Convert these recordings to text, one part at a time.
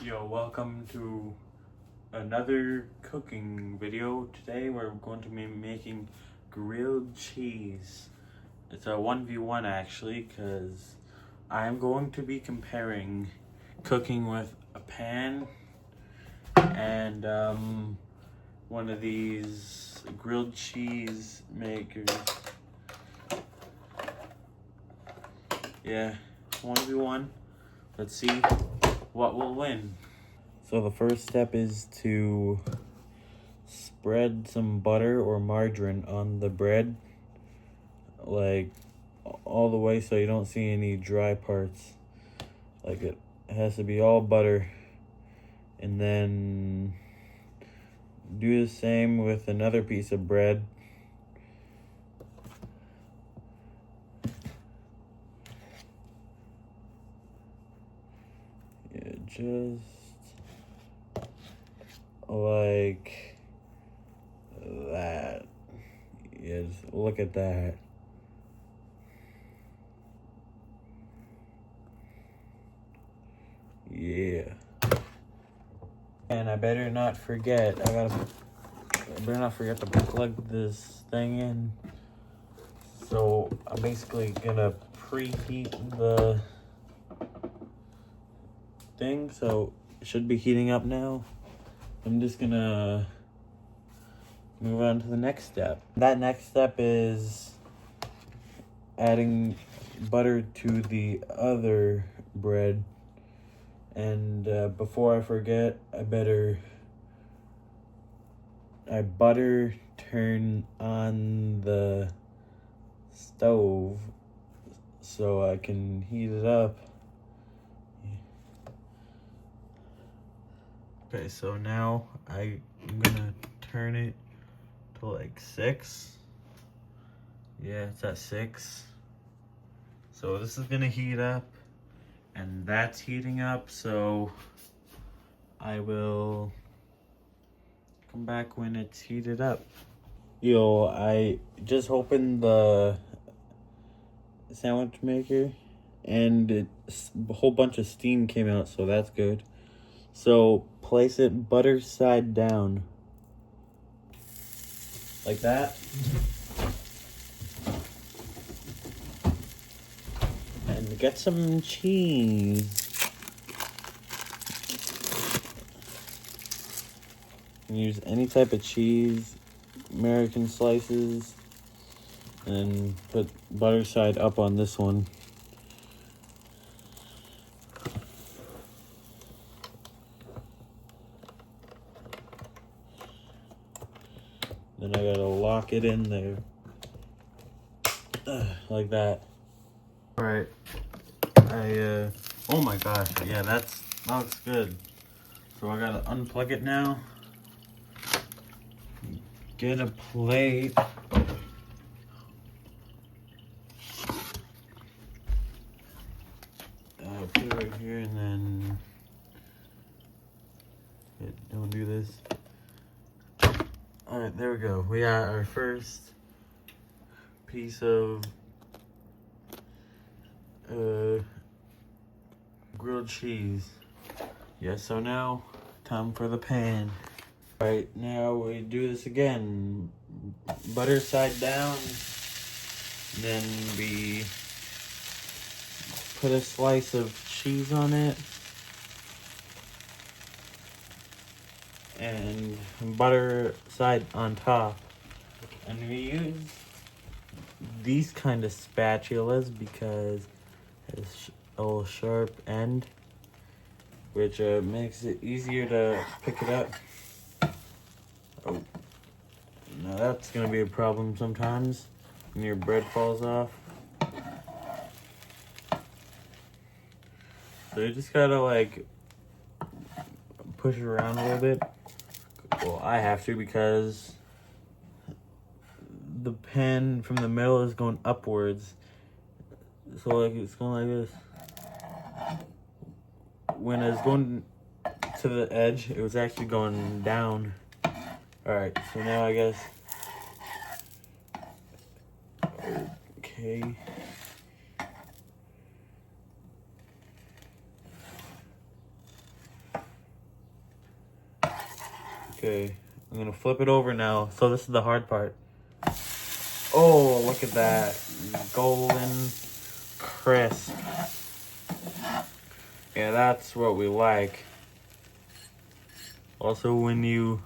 Yo, welcome to another cooking video. Today we're going to be making grilled cheese. It's a 1v1 actually, because I'm going to be comparing cooking with a pan and one of these grilled cheese makers. Yeah, 1v1. Let's see what will win. So the first step is to spread some butter or margarine on the bread, like all the way, so you don't see any dry parts. Like it has to be all butter. And then do the same with another piece of bread. Yeah, just like that. Yeah, just look at that. Yeah. And I better not forget, I better not forget to plug this thing in. So I'm basically gonna preheat the thing, so it should be heating up now. I'm just gonna move on to the next step. That next step is adding butter to the other bread. And before I forget, I butter turn on the stove so I can heat it up. Okay, so now I'm gonna turn it to like 6. Yeah, it's at 6. So this is gonna heat up, and that's heating up, so I will come back when it's heated up. Yo, I just opened the sandwich maker, and a whole bunch of steam came out, so that's good. So place it butter side down, like that. And get some cheese. Use any type of cheese, American slices, and put butter side up on this one. Then I gotta lock it in there. Like that. Alright. Oh my gosh, yeah, that looks good. So I gotta unplug it now. Get a plate. Put it right here, and then don't do this. Alright, there we go. We got our first piece of grilled cheese. Yeah, so now time for the pan. Alright, now we do this again. Butter side down. Then we put a slice of cheese on it. And butter side on top. And we use these kind of spatulas because it's a little sharp end, which makes it easier to pick it up. Oh, now that's gonna be a problem sometimes when your bread falls off. So you just gotta like push it around a little bit. Well, I have to because the pan from the middle is going upwards. So like it's going like this. When it's going to the edge, it was actually going down. Alright, so now I guess. Okay. Okay, I'm gonna flip it over now. So this is the hard part. Oh, look at that. Golden crisp. Yeah, that's what we like. Also, when you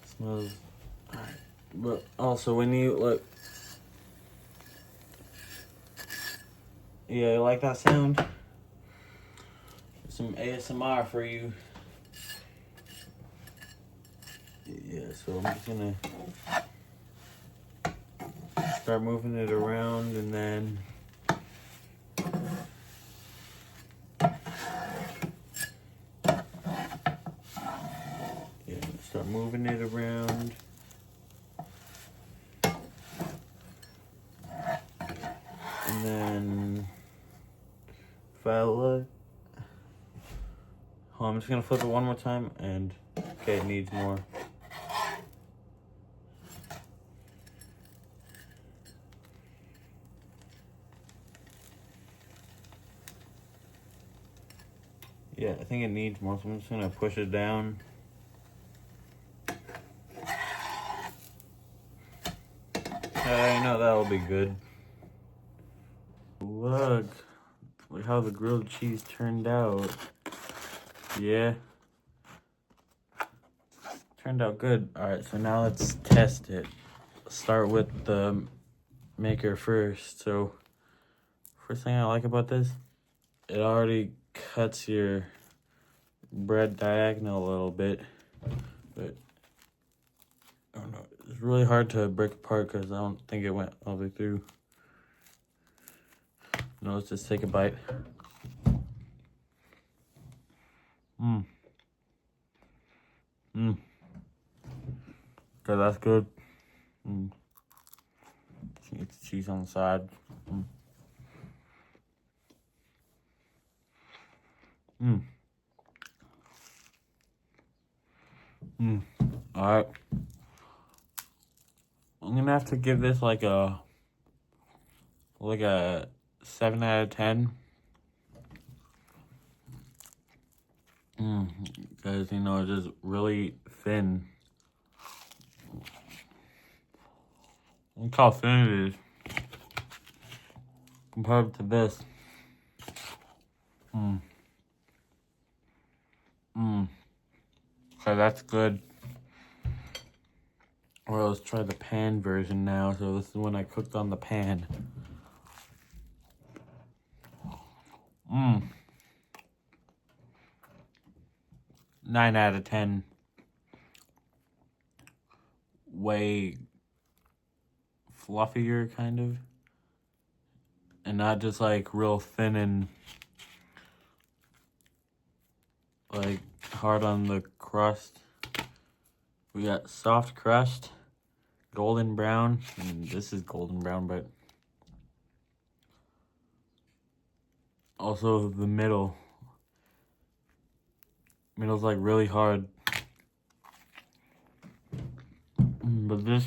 smells. Alright, but also when you look. Yeah, you like that sound? Some ASMR for you. Yeah, so I'm just gonna start moving it around and then start moving it around. And then if I look, I'm just gonna flip it one more time and okay, it needs more. Yeah, I think it needs more, so I'm just gonna push it down. I know that'll be good. Look how the grilled cheese turned out. Yeah. Turned out good. Alright, so now let's test it. Start with the maker first. So, first thing I like about this, it already cuts your bread diagonal a little bit. But, I don't know. It's really hard to break apart because I don't think it went all the way through. No, let's just take a bite. Okay, that's good. Get the cheese on the side. Alright. I'm gonna have to give this like a 7 out of 10. Because, you know, it's just really thin. Look how thin it is compared to this. Okay, that's good. Well, let's try the pan version now. So this is when I cooked on the pan. 9 out of 10. Way fluffier, kind of. And not just like real thin and like hard on the crust. We got soft crust, golden brown, and this is golden brown, but also the middle. Middle's like really hard. But this,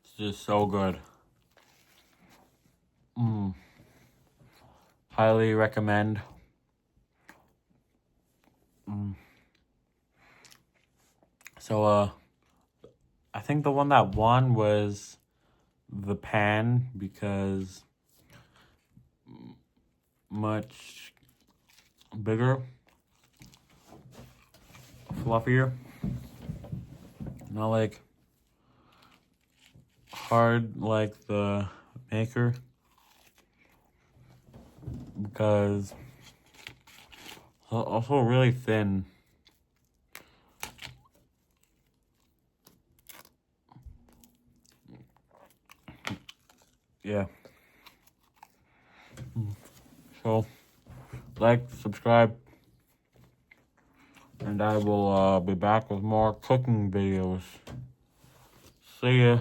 it's just so good. Highly recommend. So, I think the one that won was the pan because much bigger, fluffier, not like hard like the maker, because also really thin. Yeah. So, like, subscribe, and I will be back with more cooking videos. See ya.